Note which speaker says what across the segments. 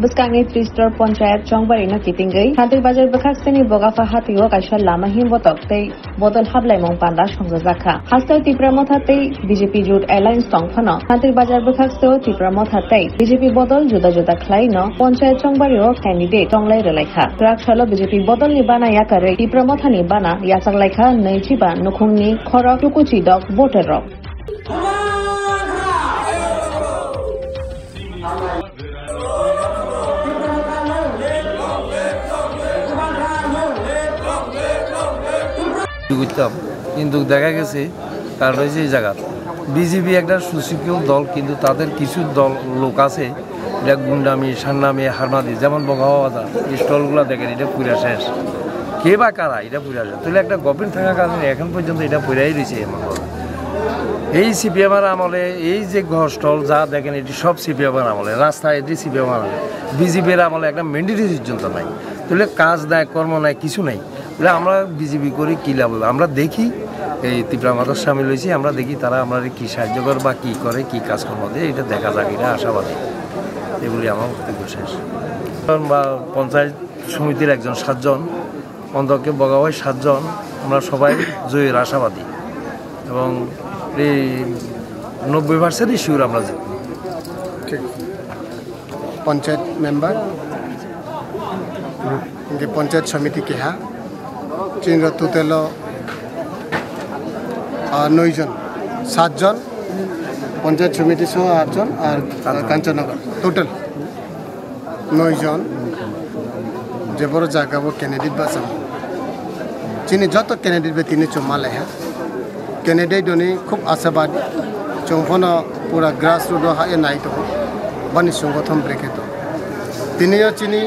Speaker 1: Buskangni 3 star panchayat chongbari no kitingai Hantir bazar bakakseni bogafa hatio kaisha lama him botok tei bodol hablai mong panda songjaka Hastal Tripura mothatei BJP Youth Alliance tongphano Hantir bazar bakakseo Tripura mothatei BJP bodol juda juda khlai no panchayat chongbari o candidate tonglai relaikha Traksalo BJP bodol ni bana yakare Tripura mothani bana yasak laikha neichiba nukhungni khorok tukuchi dok voter rok
Speaker 2: কিন্তু দেখা গেছে কারণ হয়েছে এই জায়গা BJP একটা সুশিক্ষিত দল কিন্তু তাদের কিছু দল লোক আছে এটা গুন্ডামি সান্নামি হারমাদি যেমন বগাওয়া বাজার স্টলগুলো দেখেন এটা পুরা শেষ কে বা কারা এটা পুরা শেষ তাহলে একটা গভর্নমেন্ট থাকার কারণে এখন পর্যন্ত এটা পুরাই রয়েছে এই সিপিএমের আমলে এই যে ঘর স্টল যা দেখেন এটি সব সিপিএমের আমলে রাস্তা এটি সিপিএমের আমলে বিজেপির আমলে একটা মেন্ডেটরি পর্যন্ত নাই তাহলে কাজ নাই কর্ম নাই কিছু নাই তাহলে আমরা বিজেপি করি কী লাভ আমরা দেখি এই ত্রিপুরা মাতার সামিল হয়েছি আমরা দেখি তারা আমরা কী সাহায্য করে বা কী করে কী কাজকর্ম দেয় এটা দেখা যাক এটা আশাবাদী এগুলি আমার বক্তব্য শেষ বা পঞ্চায়েত সমিতির একজন 7 জন অন্তকে বগাওয়ায় 7 জন আমরা সবাই জয়ের আশাবাদী এবং এই 90% শিওর আমরা জিতব
Speaker 3: পঞ্চায়েত মেম্বার যে পঞ্চায়েত সমিতি কেহা চিন্দ্র তুতেল 9 জন 7 জন পঞ্চায়েত সমিতি সহ 8 জন আর কাঞ্চননগর টোটাল 9 জন যে বড় জায়গাবো ক্যান্ডিডেট বাসাম চিনি যত ক্যান্ডিডেট বে তিনি চমালে হ্যাঁ ক্যান্ডিডেট উনি খুব আশাবাদী চৌফন পুরা গ্রাস রুট হায়ে নাই তো বানি সংগঠন ব্রেকে তো তিনিও চিনি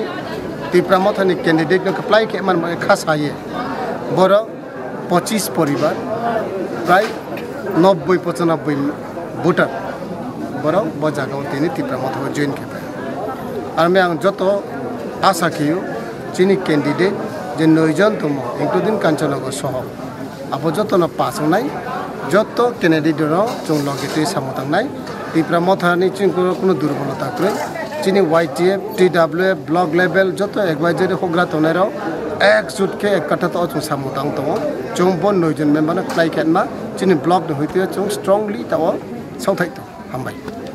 Speaker 3: ত্রিপুরা মথানি ক্যান্ডিডেট প্রায় আমার খাস হাইয়ে বড় 25 পরিবার প্রায় 90-95 ভোটার বড় জায়গাও তিনি ত্রিপুরা মথা জয়েন খেপে আর আমি যত আশা খেয়েও চিনি ক্যান্ডিডেট যে 9 জন তোম ইনক্লুডিং কাঞ্চননগর সহ আবো যত পাস নাই যত ক্যান্ডিডেটর চৌ লগে সামতাংনাই ত্রিপুরা মথানি কোনো দুর্বলতা করে চিনি YTF TWF ব্লক লেভেল যত একবাইজারি হগ্রা তনেরাও একজুটকে এক কাঠা তো চৌ সামতাং তো চৌ 9 জন মেম্বার প্লাই খেনমা চিনি ব্লক হইতে চৌ স্ট্রংলি তাও সাউথাই তো হামবাই